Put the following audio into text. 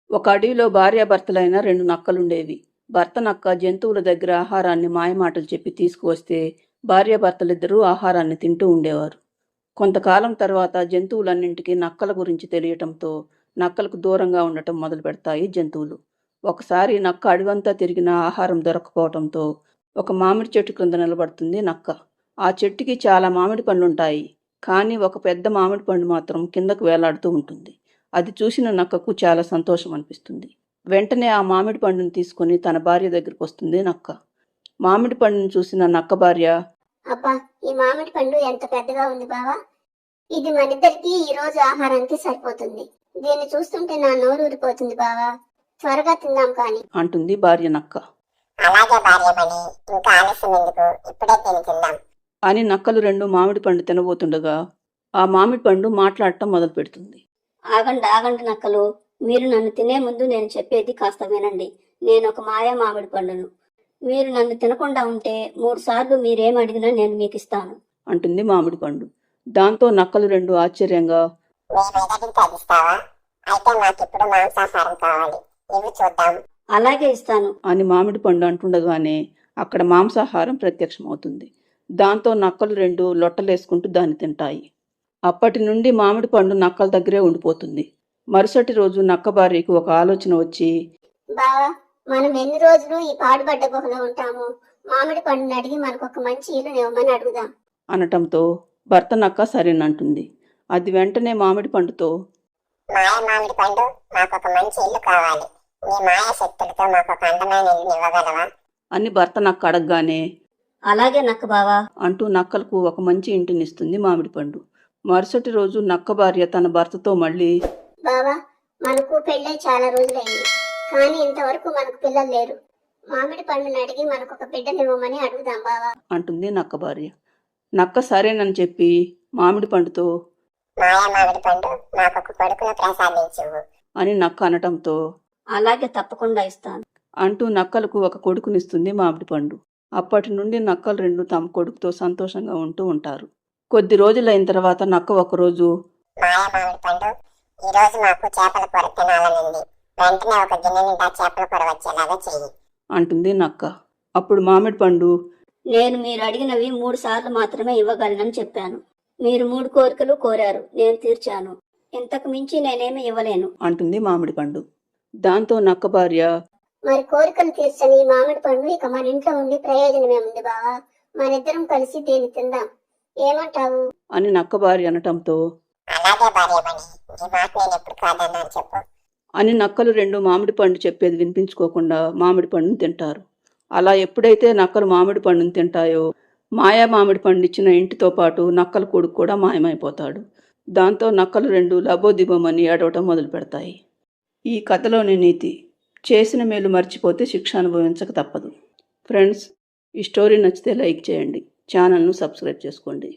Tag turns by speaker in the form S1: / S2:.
S1: ఒక అడవిలో భార్యాభర్తలైన 2 నక్కలుండేవి. భర్త నక్క జంతువుల దగ్గర ఆహారాన్ని మాయమాటలు చెప్పి తీసుకువస్తే భార్యాభర్తలిద్దరూ ఆహారాన్ని తింటూ ఉండేవారు. కొంతకాలం తర్వాత జంతువులన్నింటికీ నక్కల గురించి తెలియటంతో నక్కలకు దూరంగా ఉండటం మొదలుపెడతాయి జంతువులు. ఒకసారి నక్క అడవంతా తిరిగినా ఆహారం దొరక్కపోవటంతో ఒక మామిడి చెట్టు క్రింద నిలబడుతుంది నక్క. ఆ చెట్టుకి చాలా మామిడి పండ్లుంటాయి. కానీ ఒక పెద్ద మామిడి పండు మాత్రం కిందకు వేలాడుతూ ఉంటుంది. అది చూసిన నక్కకు చాలా సంతోషం అనిపిస్తుంది. వెంటనే ఆ మామిడి పండును తీసుకుని తన భార్య దగ్గరికి వస్తుంది నక్క. మామిడి పండును చూసిన నక్క భార్య,
S2: అబ్బా, ఈ మామిడి పండు ఎంత పెద్దగా ఉంది బావా. ఇది మనిద్దరికి ఈ రోజు ఆహారానికి సరిపోతుంది. దీన్ని చూస్తుంటే నా నోరు ఊరిపోతుంది బావా. త్వరగా తిందాం కాని
S1: అంటుంది భార్య నక్క.
S3: అలాగే భార్యమణి, ఇంకా ఆలస్యం ఎందుకు, ఇప్పుడే తిని తిందాం
S1: అని నక్కలు 2 మామిడి పండు తినబోతుండగా ఆ మామిడి పండు మాట్లాడటం మొదలు పెడుతుంది.
S2: ఆగండి నక్కలు, మీరు నన్ను తినే ముందు నేను చెప్పేది కాస్త వినండి. నేను ఒక మాయా మామిడి పండును. మీరు నన్ను తినకుండా ఉంటే 3 సార్లు మీరేం అడిగినా నేను మీకు ఇస్తాను
S1: అంటుంది మామిడి పండు. దాంతో నక్కలు 2 ఆశ్చర్యంగా,
S3: నీ మెదడుని తగ్గిస్తావా? అయితే నాకిప్పుడు మాంసాహారం కావాలి, ఇవి చూద్దాం.
S2: అలాగే ఇస్తాను
S1: అని మామిడి పండు అంటుండగానే అక్కడ మాంసాహారం ప్రత్యక్షమవుతుంది. దాంతో నక్కలు 2 లొట్టలేసుకుంటూ దాన్ని తింటాయి. అప్పటి నుండి మామిడి పండు నక్కల దగ్గరే ఉండిపోతుంది. మరుసటి రోజు నక్క భార్యకు ఒక ఆలోచన వచ్చి,
S2: బావా, మనం ఎన్ని రోజులు ఈ పాడుబడ్డ గుహలో ఉంటాము? మామిడి పండుని అడిగి మనకు ఒక మంచి ఇల్లు ఇవ్వమని అడుగుదాం
S1: అనటంతో భర్త నక్క సరేనంటుంది. అది వెంటనే మామిడి పండుతో,
S3: మామిడి పండు, మాకొక మంచి ఇల్లు కావాలి. నీ మాయా శక్తులతో మాకొక అందమైన ఇల్లు ఇవ్వగలవా
S1: అని భర్త నక్క అడగగానే,
S2: అలాగే నక్క బావా
S1: అంటూ నక్కలకు ఒక మంచి ఇంటినిస్తుంది మామిడి పండు. మరుసటి రోజు నక్క భార్య తన భర్తతో మళ్ళీ,
S2: బావా, మనకు పెళ్ళై చాలా రోజులైంది, కానీ ఇంతవరకు మనకు పిల్లలు లేరు. మామిడి పండుని అడిగి మనకు ఒక బిడ్డనివ్వమని అడుగుదాం బావా
S1: అంటుంది నక్క భార్య. నక్క సరేనని చెప్పి మామిడి పండుతో,
S3: మామిడి పండు, మాకొక కొడుకును ప్రసాదించు
S1: అని నక్క అనటంతో,
S2: అలాగే తప్పకుండా ఇస్తాను
S1: అంటూ నక్కలకు ఒక కొడుకునిస్తుంది మామిడి పండు. అప్పటి నుండి నక్కలు 2 తమ కొడుకుతో సంతోషంగా ఉంటూ ఉంటారు. కొద్ది రోజులైన తర్వాత నక్క ఒకరోజు,
S3: మామిడి పండు, ఈ రోజు మాకు చేపల కూర తినాలనుంది. వెంటనే ఒక గిన్నె నిండా చేపల కూర వచ్చేలాగా చెయ్యి
S1: అంటుంది నక్క. అప్పుడు మామిడి పండు,
S2: నేను మీరు అడిగినవి 3 సార్లు మాత్రమే ఇవ్వగలనని చెప్పాను. మీరు 3 కోరికలు కోరారు, నేను తీర్చాను. ఇంతకు మించి నేనేమి ఇవ్వలేను
S1: అంటుంది మామిడి పండు. దాంతో నక్క భార్య,
S2: మరి కోరికలు తీర్చని ఈ మామిడి పండు ఇక మన ఇంట్లో ఉండి ప్రయోజనమేముంది బావా. మనిద్దరం కలిసి దీన్ని తిందాం, ఏమంటావు
S1: అని నక్క భార్య అనటంతో,
S3: అలాగే భార్యమణి, ఈ మాట నేను ఎప్పుడు కాదన్నాను చెప్పు
S1: అని నక్కలు 2 మామిడి పండు చెప్పేది వినిపించుకోకుండా మామిడి పండును తింటారు. అలా ఎప్పుడైతే నక్కలు మామిడి పండును తింటాయో మాయా మామిడి పండు ఇచ్చిన ఇంటితో పాటు నక్కల కొడుకు కూడా మాయమైపోతాడు. దాంతో నక్కలు 2 లబోదిబోమని ఏడవటం మొదలు పెడతాయి. ఈ కథలోని నీతి, చేసిన మేలు మర్చిపోతే శిక్ష అనుభవించక తప్పదు. ఫ్రెండ్స్, ఈ స్టోరీ నచ్చితే లైక్ చేయండి, ఛానల్ను సబ్స్క్రైబ్ చేసుకోండి.